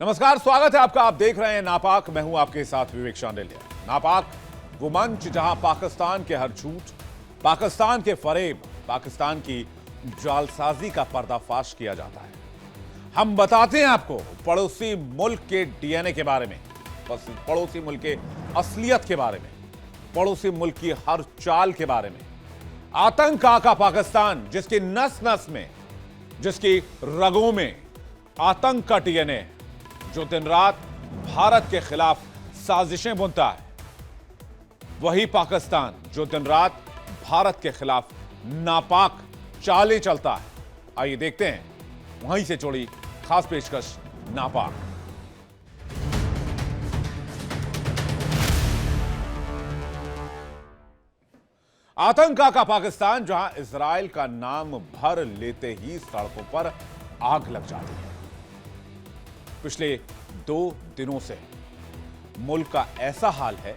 नमस्कार, स्वागत है आपका। आप देख रहे हैं नापाक। मैं हूं आपके साथ विवेक शांडिल्य। नापाक वो मंच जहां पाकिस्तान के हर झूठ, पाकिस्तान के फरेब, पाकिस्तान की जालसाजी का पर्दाफाश किया जाता है। हम बताते हैं आपको पड़ोसी मुल्क के डीएनए के बारे में, पड़ोसी मुल्क के असलियत के बारे में, पड़ोसी मुल्क की हर चाल के बारे में। आतंक आका पाकिस्तान, जिसकी नस नस में, जिसकी रगों में आतंक का डीएनए, जो दिन रात भारत के खिलाफ साजिशें बुनता है, वही पाकिस्तान जो दिन रात भारत के खिलाफ नापाक चालें चलता है। आइए देखते हैं वहीं से जुड़ी खास पेशकश नापाक। आतंक का पाकिस्तान, जहां इजराइल का नाम भर लेते ही सड़कों पर आग लग जाती है। पिछले 2 दिनों से मुल्क का ऐसा हाल है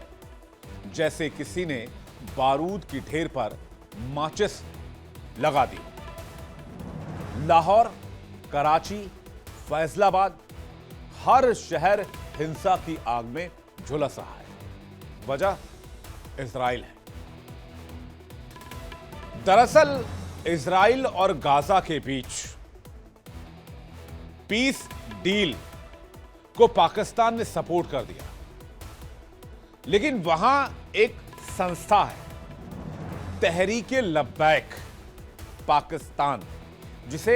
जैसे किसी ने बारूद की ढेर पर माचिस लगा दी। लाहौर, कराची, फैसलाबाद, हर शहर हिंसा की आग में झुलस रहा है। वजह इजराइल है। दरअसल इजराइल और गाजा के बीच पीस डील को पाकिस्तान ने सपोर्ट कर दिया, लेकिन वहां एक संस्था है, तहरीके लब्बैक पाकिस्तान, जिसे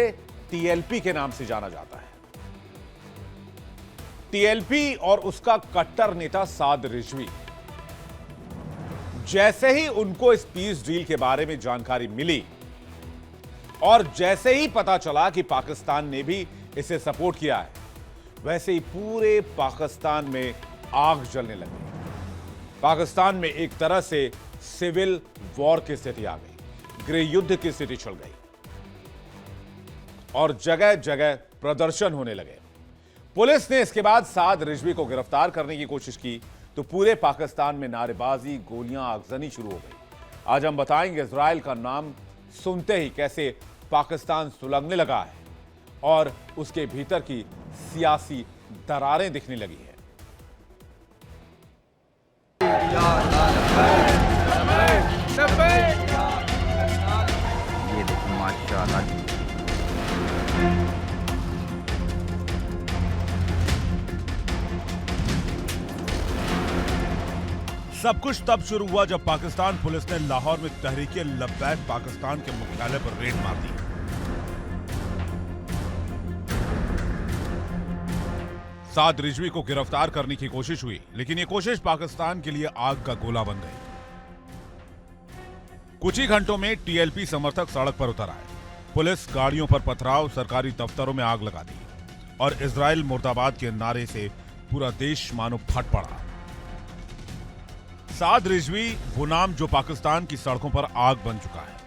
टीएलपी के नाम से जाना जाता है। टीएलपी और उसका कट्टर नेता साद रिजवी, जैसे ही उनको इस पीस डील के बारे में जानकारी मिली और जैसे ही पता चला कि पाकिस्तान ने भी इसे सपोर्ट किया है, वैसे ही पूरे पाकिस्तान में आग जलने लगी। पाकिस्तान में एक तरह से सिविल वॉर की स्थिति आ गई, गृह युद्ध की स्थिति छिड़ गई और जगह जगह प्रदर्शन होने लगे। पुलिस ने इसके बाद साद रिजवी को गिरफ्तार करने की कोशिश की तो पूरे पाकिस्तान में नारेबाजी, गोलियां, आगजनी शुरू हो गई। आज हम बताएंगे इजराइल का नाम सुनते ही कैसे पाकिस्तान सुलगने लगा है और उसके भीतर की सियासी दरारें दिखने लगी है। ये देखो माशाल्लाह। सब कुछ तब शुरू हुआ जब पाकिस्तान पुलिस ने लाहौर में तहरीके लब्बैक पाकिस्तान के मुख्यालय पर रेड मार दी। साद रिजवी को गिरफ्तार करने की कोशिश हुई, लेकिन यह कोशिश पाकिस्तान के लिए आग का गोला बन गई। कुछ ही घंटों में टीएलपी समर्थक सड़क पर उतर आए। पुलिस गाड़ियों पर पथराव, सरकारी दफ्तरों में आग लगा दी और इजराइल मुर्दाबाद के नारे से पूरा देश मानो फट पड़ा। साद रिजवी वो नाम जो पाकिस्तान की सड़कों पर आग बन चुका है।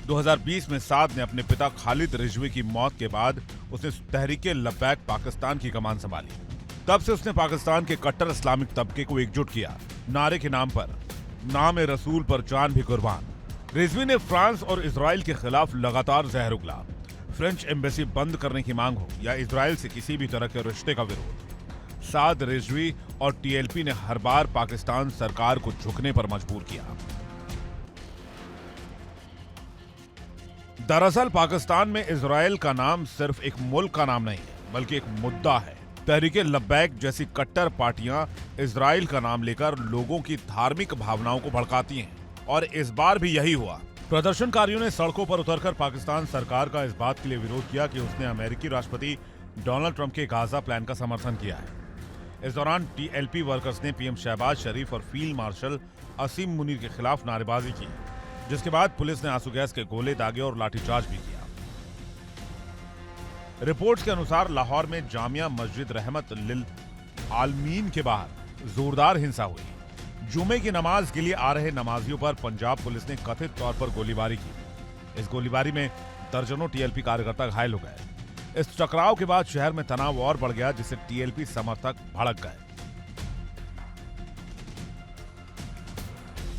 दो 2020 में साद ने अपने पिता खालिद रिजवी की मौत के बाद उसने तहरीके लब्बैक पाकिस्तान की कमान संभाली। तब से उसने पाकिस्तान के कट्टर इस्लामिक तबके को एकजुट किया। नारे के नाम पर, नाम रसूल पर जान भी कुर्बान। रिजवी ने फ्रांस और इजराइल के खिलाफ लगातार जहर उगला। फ्रेंच एम्बेसी बंद करने की मांग हो या इजराइल से किसी भी तरह के रिश्ते का विरोध, साद रिजवी और टीएलपी ने हर बार पाकिस्तान सरकार को झुकने पर मजबूर किया। दरअसल पाकिस्तान में इजराइल का नाम सिर्फ एक मुल्क का नाम नहीं है, बल्कि एक मुद्दा है। तहरीके लब्बैक जैसी कट्टर पार्टियां इजराइल का नाम लेकर लोगों की धार्मिक भावनाओं को भड़काती हैं, और इस बार भी यही हुआ। प्रदर्शनकारियों ने सड़कों पर उतरकर पाकिस्तान सरकार का इस बात के लिए विरोध किया कि उसने अमेरिकी राष्ट्रपति डोनाल्ड ट्रंप के गाजा प्लान का समर्थन किया है। इस दौरान टीएलपी वर्कर्स ने पीएम शहबाज शरीफ और फील्ड मार्शल असीम मुनीर के खिलाफ नारेबाजी की, जिसके बाद पुलिस ने आंसू गैस के गोले दागे और लाठीचार्ज भी किया। रिपोर्ट्स के अनुसार लाहौर में जामिया मस्जिद रहमत लिल आलमीन के बाहर जोरदार हिंसा हुई। जुमे की नमाज के लिए आ रहे नमाजियों पर पंजाब पुलिस ने कथित तौर पर गोलीबारी की। इस गोलीबारी में दर्जनों टीएलपी कार्यकर्ता घायल हो गए। इस टकराव के बाद शहर में तनाव और बढ़ गया, जिससे टीएलपी समर्थक भड़क गए।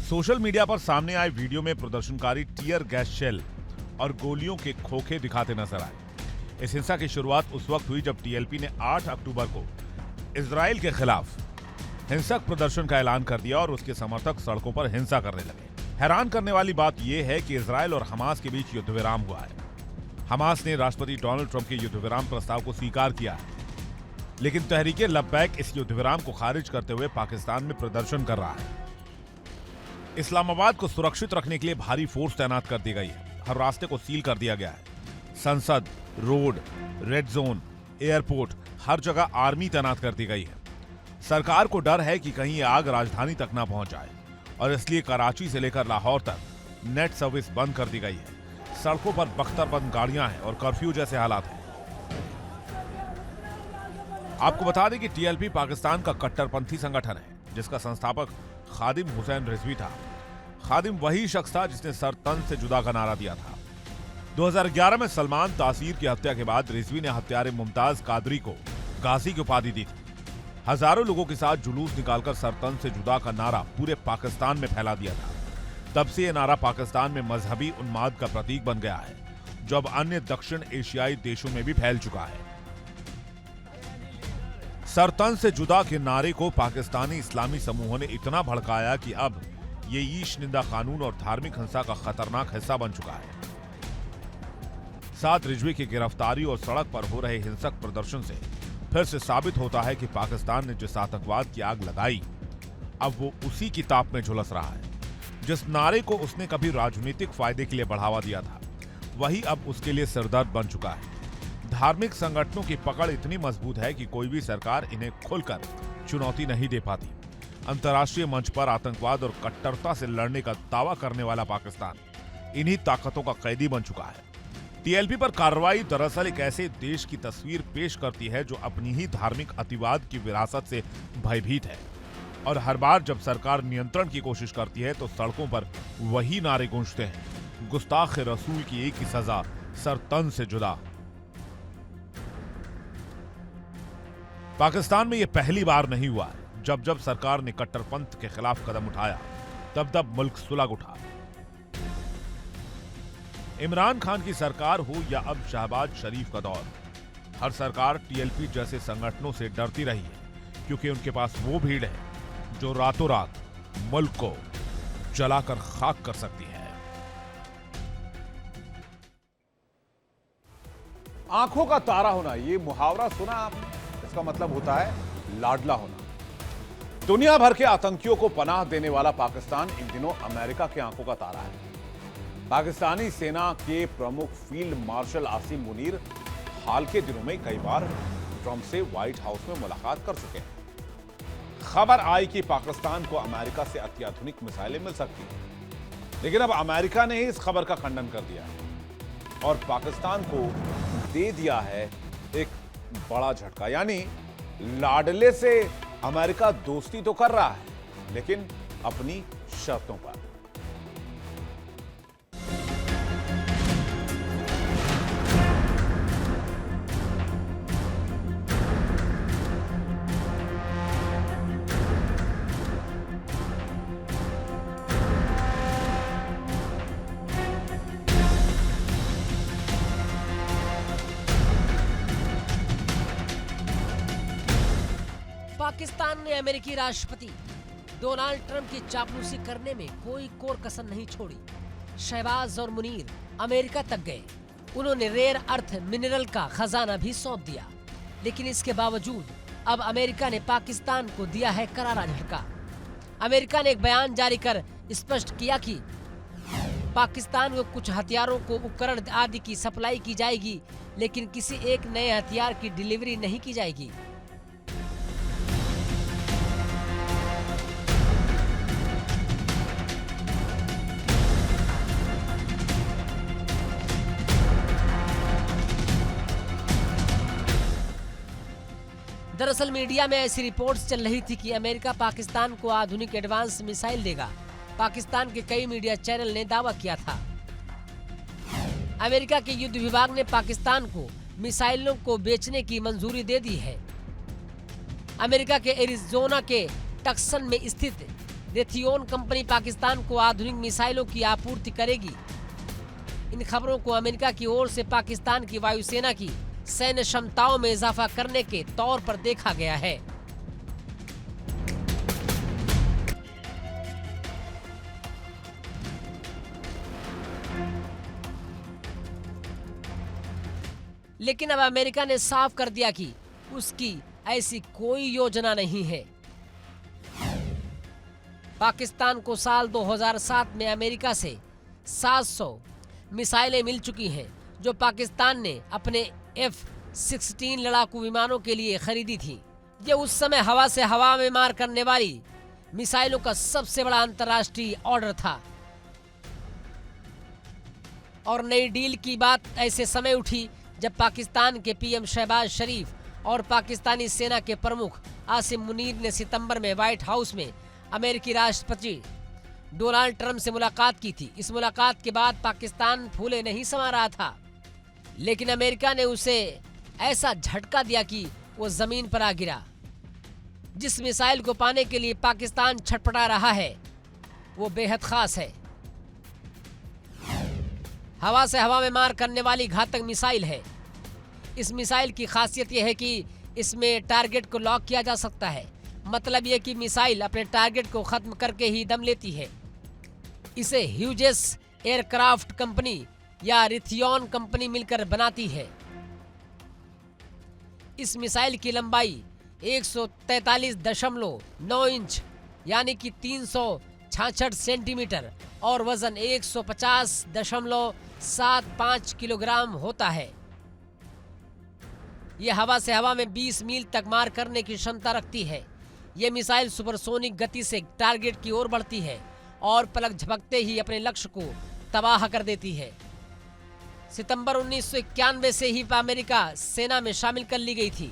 सोशल मीडिया पर सामने आए वीडियो में प्रदर्शनकारी टीयर गैस शेल और गोलियों के खोखे दिखाते नजर आए। इस हिंसा की शुरुआत उस वक्त हुई जब टीएलपी ने 8 अक्टूबर को इजराइल के खिलाफ हिंसक प्रदर्शन का ऐलान कर दिया और उसके समर्थक सड़कों पर हिंसा करने लगे। हैरान करने वाली बात यह है कि इजराइल और हमास के बीच युद्ध विराम हुआ है। हमास ने राष्ट्रपति डोनाल्ड ट्रंप के युद्ध विराम प्रस्ताव को स्वीकार किया है, लेकिन तहरीके लब्बैक इस युद्ध विराम को खारिज करते हुए पाकिस्तान में प्रदर्शन कर रहा है। इस्लामाबाद को सुरक्षित रखने के लिए भारी फोर्स तैनात कर दी गई है। हर रास्ते को सील कर दिया गया है। संसद, रोड, रेड जोन, एयरपोर्ट, हर जगह आर्मी तैनात कर दी गई है। सरकार को डर है कि कहीं ये आग राजधानी तक ना पहुंच जाए और इसलिए कराची से लेकर लाहौर तक नेट सर्विस बंद कर दी गई है। सड़कों पर बख्तरबंद गाड़ियां हैं और कर्फ्यू जैसे हालात हैं। आपको बता दें कि टीएलपी पाकिस्तान का कट्टरपंथी संगठन है, जिसका संस्थापक खादिम हुसैन रिजवी था। खादिम वही शख्स था जिसने सर तन से जुदा का नारा दिया था। 2011 में सलमान तासीर की हत्या के बाद रिजवी ने हत्यारे मुमताज कादरी को गाजी की उपाधि दी थी। हजारों लोगों के साथ जुलूस निकालकर सर तन से जुदा का नारा पूरे पाकिस्तान में फैला दिया था। तब से यह नारा पाकिस्तान में मजहबी उन्माद का प्रतीक बन गया है, जो अब अन्य दक्षिण एशियाई देशों में भी फैल चुका है। सर तन से जुदा के नारे को पाकिस्तानी इस्लामी समूहों ने इतना भड़काया कि अब ये ईश निंदा कानून और धार्मिक हिंसा का खतरनाक हिस्सा बन चुका है। साथ रिजवी की गिरफ्तारी और सड़क पर हो रहे हिंसक प्रदर्शन से फिर से साबित होता है कि पाकिस्तान ने जिस आतंकवाद की आग लगाई, अब वो उसी की ताप में झुलस रहा है। जिस नारे को उसने कभी राजनीतिक फायदे के लिए बढ़ावा दिया था, वही अब उसके लिए सिरदर्द बन चुका है। धार्मिक संगठनों की पकड़ इतनी मजबूत है कि कोई भी सरकार इन्हें खुलकर चुनौती नहीं दे पाती। अंतर्राष्ट्रीय मंच पर आतंकवाद और कट्टरता से लड़ने का दावा करने वाला पाकिस्तान इन्हीं ताकतों का कैदी बन चुका है। टीएलपी पर कार्रवाई दरअसल एक ऐसे देश की तस्वीर पेश करती है जो अपनी ही धार्मिक अतिवाद की विरासत से भयभीत है, और हर बार जब सरकार नियंत्रण की कोशिश करती है तो सड़कों पर वही नारे गूंजते हैं, गुस्ताख रसूल की एक ही सजा, सर तन से जुदा। पाकिस्तान में यह पहली बार नहीं हुआ है। जब जब सरकार ने कट्टरपंथ के खिलाफ कदम उठाया, तब तब मुल्क सुलग उठा। इमरान खान की सरकार हो या अब शहबाज शरीफ का दौर, हर सरकार टीएलपी जैसे संगठनों से डरती रही है, क्योंकि उनके पास वो भीड़ है जो रातों रात मुल्क को जलाकर खाक कर सकती है। आंखों का तारा होना, ये मुहावरा सुना आपने? इसका मतलब होता है लाडला होना। दुनिया भर के आतंकियों को पनाह देने वाला पाकिस्तान इन दिनों अमेरिका की आंखों का तारा है। पाकिस्तानी सेना के प्रमुख फील्ड मार्शल आसिम मुनीर हाल के दिनों में कई बार ट्रंप से व्हाइट हाउस में मुलाकात कर चुके हैं। खबर आई कि पाकिस्तान को अमेरिका से अत्याधुनिक मिसाइलें मिल सकती हैं, लेकिन अब अमेरिका ने ही इस खबर का खंडन कर दिया है और पाकिस्तान को दे दिया है एक बड़ा झटका। यानी लाडले से अमेरिका दोस्ती तो कर रहा है, लेकिन अपनी शर्तों पर। पाकिस्तान ने अमेरिकी राष्ट्रपति डोनाल्ड ट्रंप की चापलूसी करने में कोई कोर कसर नहीं छोड़ी। शहबाज और मुनीर अमेरिका तक गए। उन्होंने रेयर अर्थ मिनरल का खजाना भी सौंप दिया, लेकिन इसके बावजूद अब अमेरिका ने पाकिस्तान को दिया है करारा झटका। अमेरिका ने एक बयान जारी कर स्पष्ट किया कि पाकिस्तान को कुछ हथियारों को उपकरण आदि की सप्लाई की जाएगी, लेकिन किसी एक नए हथियार की डिलीवरी नहीं की जाएगी। दरअसल मीडिया में ऐसी रिपोर्ट्स चल रही थी कि अमेरिका पाकिस्तान को आधुनिक एडवांस मिसाइल देगा। पाकिस्तान के कई मीडिया चैनल ने दावा किया था। अमेरिका के युद्ध विभाग ने पाकिस्तान को मिसाइलों को बेचने की मंजूरी दे दी है। अमेरिका के एरिज़ोना के टक्सन में स्थित रेथियोन कंपनी पाकिस्तान को आधुनिक मिसाइलों की आपूर्ति करेगी। इन खबरों को अमेरिका की ओर से पाकिस्तान की वायुसेना की सैन्य क्षमताओं में इजाफा करने के तौर पर देखा गया है। लेकिन अब अमेरिका ने साफ कर दिया कि उसकी ऐसी कोई योजना नहीं है। पाकिस्तान को साल 2007 में अमेरिका से 700 मिसाइलें मिल चुकी हैं, जो पाकिस्तान ने अपने F-16 लड़ाकू विमानों के लिए खरीदी थी। ये उस समय हवा से हवा में मार करने वाली मिसाइलों का सबसे बड़ा अंतर्राष्ट्रीय ऑर्डर था। और नई डील की बात ऐसे समय उठी जब पाकिस्तान के पीएम शहबाज शरीफ और पाकिस्तानी सेना के प्रमुख आसिम मुनीर ने सितंबर में व्हाइट हाउस में अमेरिकी राष्ट्रपति डोनाल्ड ट्रंप से मुलाकात की थी। इस मुलाकात के बाद पाकिस्तान फूले नहीं समा रहा था, लेकिन अमेरिका ने उसे ऐसा झटका दिया कि वो जमीन पर आ गिरा। जिस मिसाइल को पाने के लिए पाकिस्तान छटपटा रहा है वो बेहद खास है। हवा से हवा में मार करने वाली घातक मिसाइल है। इस मिसाइल की खासियत यह है कि इसमें टारगेट को लॉक किया जा सकता है। मतलब यह कि मिसाइल अपने टारगेट को खत्म करके ही दम लेती है। इसे ह्यूजेस एयरक्राफ्ट कंपनी या रिथियोन कंपनी मिलकर बनाती है। इस मिसाइल की लंबाई 143.9 इंच यानी कि 366 सेंटीमीटर और वजन 150.75 किलोग्राम होता है। यह हवा से हवा में 20 मील तक मार करने की क्षमता रखती है। यह मिसाइल सुपरसोनिक गति से टारगेट की ओर बढ़ती है और पलक झपकते ही अपने लक्ष्य को तबाह कर देती है। सितंबर 1991 से ही अमेरिका सेना में शामिल कर ली गई थी।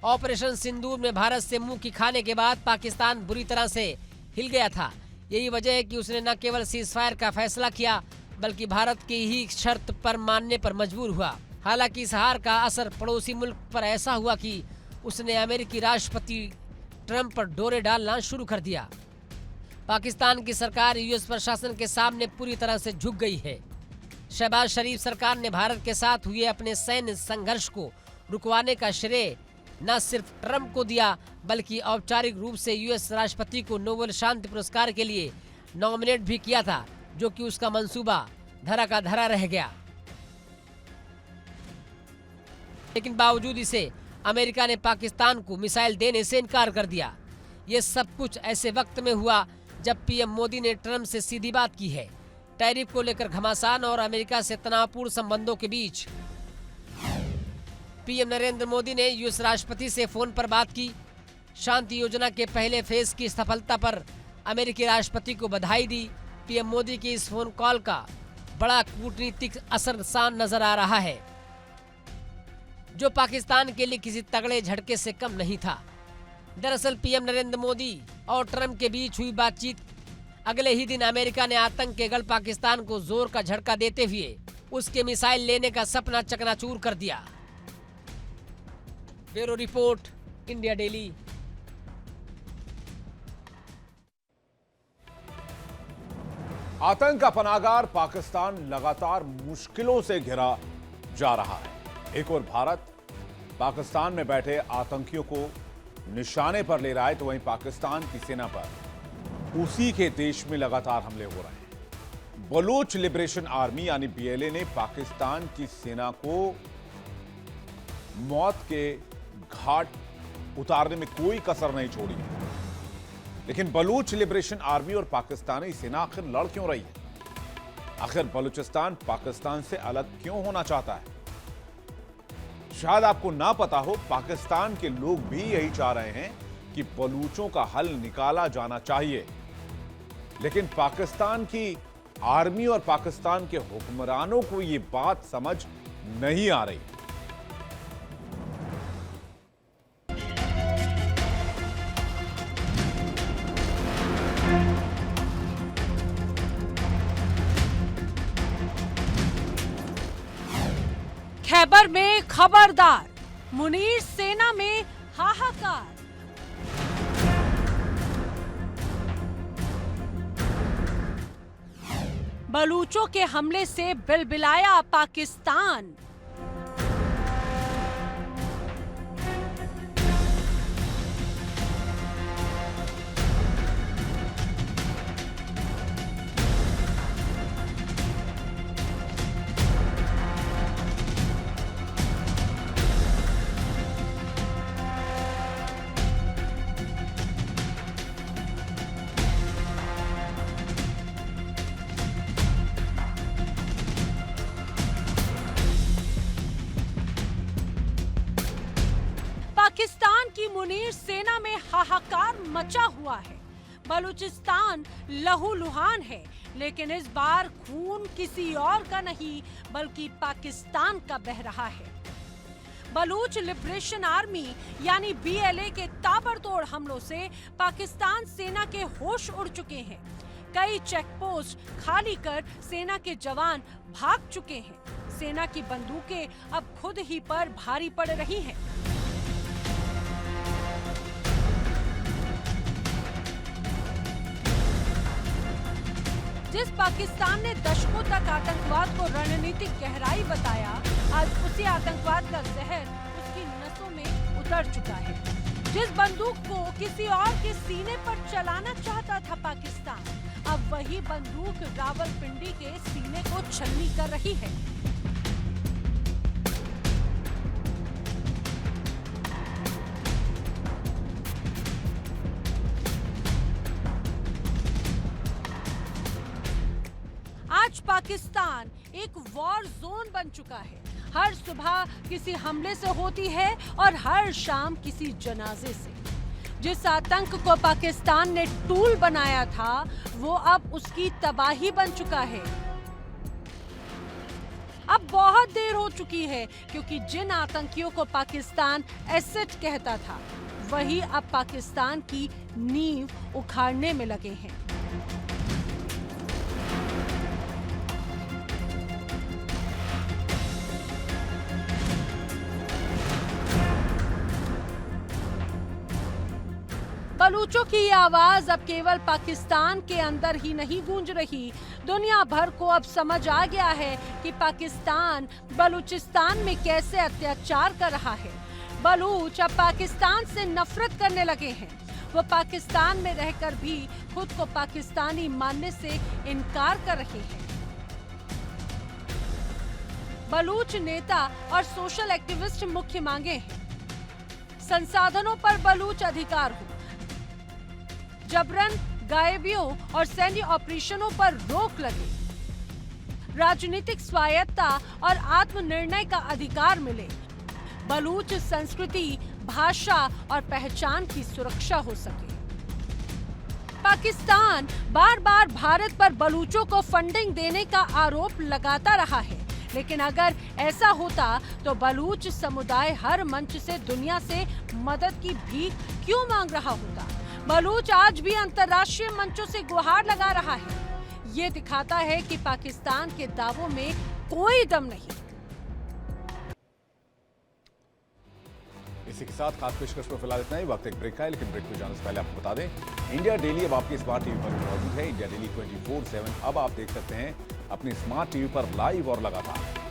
ऑपरेशन सिंदूर में भारत से मुंह की खाने के बाद पाकिस्तान बुरी तरह से हिल गया था। यही वजह है कि उसने न केवल सीजफायर का फैसला किया बल्कि भारत की ही शर्त पर मानने पर मजबूर हुआ। हालांकि इस हार का असर पड़ोसी मुल्क पर ऐसा हुआ कि उसने अमेरिकी राष्ट्रपति ट्रंप पर डोरे डालना शुरू कर दिया। पाकिस्तान की सरकार यूएस प्रशासन के सामने पूरी तरह से झुक गई है। शहबाज शरीफ सरकार ने भारत के साथ हुए अपने सैन्य संघर्ष को रुकवाने का श्रेय न सिर्फ ट्रंप को दिया बल्कि औपचारिक रूप से यूएस राष्ट्रपति को नोबेल शांति पुरस्कार के लिए नॉमिनेट भी किया था, जो कि उसका मंसूबा धरा का धरा रह गया। लेकिन बावजूद इसे अमेरिका ने पाकिस्तान को मिसाइल देने से इनकार कर दिया। ये सब कुछ ऐसे वक्त में हुआ जब पीएम मोदी ने ट्रंप से सीधी बात की है। टैरिफ को लेकर घमासान और अमेरिका से तनावपूर्ण संबंधों के बीच पीएम नरेंद्र मोदी ने यूएस राष्ट्रपति से फोन पर बात की। शांति योजना के पहले फेज की सफलता पर अमेरिकी राष्ट्रपति को बधाई दी। पीएम मोदी की इस फोन कॉल का बड़ा कूटनीतिक असर साफ नजर आ रहा है, जो पाकिस्तान के लिए किसी तगड़े झटके से कम नहीं था। दरअसल पीएम नरेंद्र मोदी और ट्रंप के बीच हुई बातचीत अगले ही दिन अमेरिका ने आतंक के गढ़ पाकिस्तान को जोर का झटका देते हुए उसके मिसाइल लेने का सपना चकनाचूर कर दिया। Bureau report, India daily. आतंक का पनाहगार पाकिस्तान लगातार मुश्किलों से घिरा जा रहा है। एक और भारत पाकिस्तान में बैठे आतंकियों को निशाने पर ले रहा है, तो वहीं पाकिस्तान की सेना पर उसी के देश में लगातार हमले हो रहे हैं। बलूच लिबरेशन आर्मी यानी बीएलए ने पाकिस्तान की सेना को मौत के घाट उतारने में कोई कसर नहीं छोड़ी है। लेकिन बलूच लिबरेशन आर्मी और पाकिस्तानी सेना आखिर लड़ क्यों रही है? आखिर बलूचिस्तान पाकिस्तान से अलग क्यों होना चाहता है? शायद आपको ना पता हो, पाकिस्तान के लोग भी यही चाह रहे हैं कि बलूचों का हल निकाला जाना चाहिए। लेकिन पाकिस्तान की आर्मी और पाकिस्तान के हुक्मरानों को यह बात समझ नहीं आ रही। खैबर में खबरदार, मुनीर सेना में हाहाकार। बलूचों के हमले से बिलबिलाया पाकिस्तान। पाकिस्तान की मुनीर सेना में हाहाकार मचा हुआ है। बलूचिस्तान लहूलुहान है, लेकिन इस बार खून किसी और का नहीं बल्कि पाकिस्तान का बह रहा है। बलूच लिबरेशन आर्मी यानी BLA के ताबड़तोड़ हमलों से पाकिस्तान सेना के होश उड़ चुके हैं। कई चेकपोस्ट खाली कर सेना के जवान भाग चुके हैं। सेना की बंदूकें अब खुद ही पर भारी पड़ रही हैं। जिस पाकिस्तान ने दशकों तक आतंकवाद को रणनीतिक गहराई बताया, आज उसी आतंकवाद का जहर उसकी नसों में उतर चुका है। जिस बंदूक को किसी और के सीने पर चलाना चाहता था पाकिस्तान, अब वही बंदूक रावलपिंडी के सीने को छलनी कर रही है। आज पाकिस्तान एक वॉर जोन बन चुका है। हर सुबह किसी हमले से होती है और हर शाम किसी जनाजे से। जिस आतंक को पाकिस्तान ने टूल बनाया था, वो अब उसकी तबाही बन चुका है। अब बहुत देर हो चुकी है, क्योंकि जिन आतंकियों को पाकिस्तान एसेट कहता था, वही अब पाकिस्तान की नींव उखाड़ने में लगे हैं। बलूचों की ये आवाज अब केवल पाकिस्तान के अंदर ही नहीं गूंज रही, दुनिया भर को अब समझ आ गया है कि पाकिस्तान बलूचिस्तान में कैसे अत्याचार कर रहा है। बलूच अब पाकिस्तान से नफरत करने लगे हैं। वो पाकिस्तान में रहकर भी खुद को पाकिस्तानी मानने से इनकार कर रहे हैं। बलूच नेता और सोशल एक्टिविस्ट मुख्य मांगे हैं, संसाधनों पर बलूच अधिकार हो, जबरन गायबियों और सैन्य ऑपरेशनों पर रोक लगे, राजनीतिक स्वायत्ता और आत्मनिर्णय का अधिकार मिले, बलूच संस्कृति, भाषा और पहचान की सुरक्षा हो सके। पाकिस्तान बार बार भारत पर बलूचों को फंडिंग देने का आरोप लगाता रहा है, लेकिन अगर ऐसा होता तो बलूच समुदाय हर मंच से दुनिया से मदद की भीख क्यों मांग रहा होता? बलूच आज भी अंतर्राष्ट्रीय मंचों से गुहार लगा रहा है। ये दिखाता है कि पाकिस्तान के दावों में कोई दम नहीं। इसी के साथ खास पेशकश पर फिलहाल इतना ही। वक्त एक ब्रेक का है, लेकिन ब्रेक में जाने से पहले आपको बता दें, इंडिया डेली अब आपके स्मार्ट टीवी पर मौजूद है। इंडिया डेली 24/7 अब आप देख सकते हैं अपनी स्मार्ट टीवी पर लाइव और लगातार।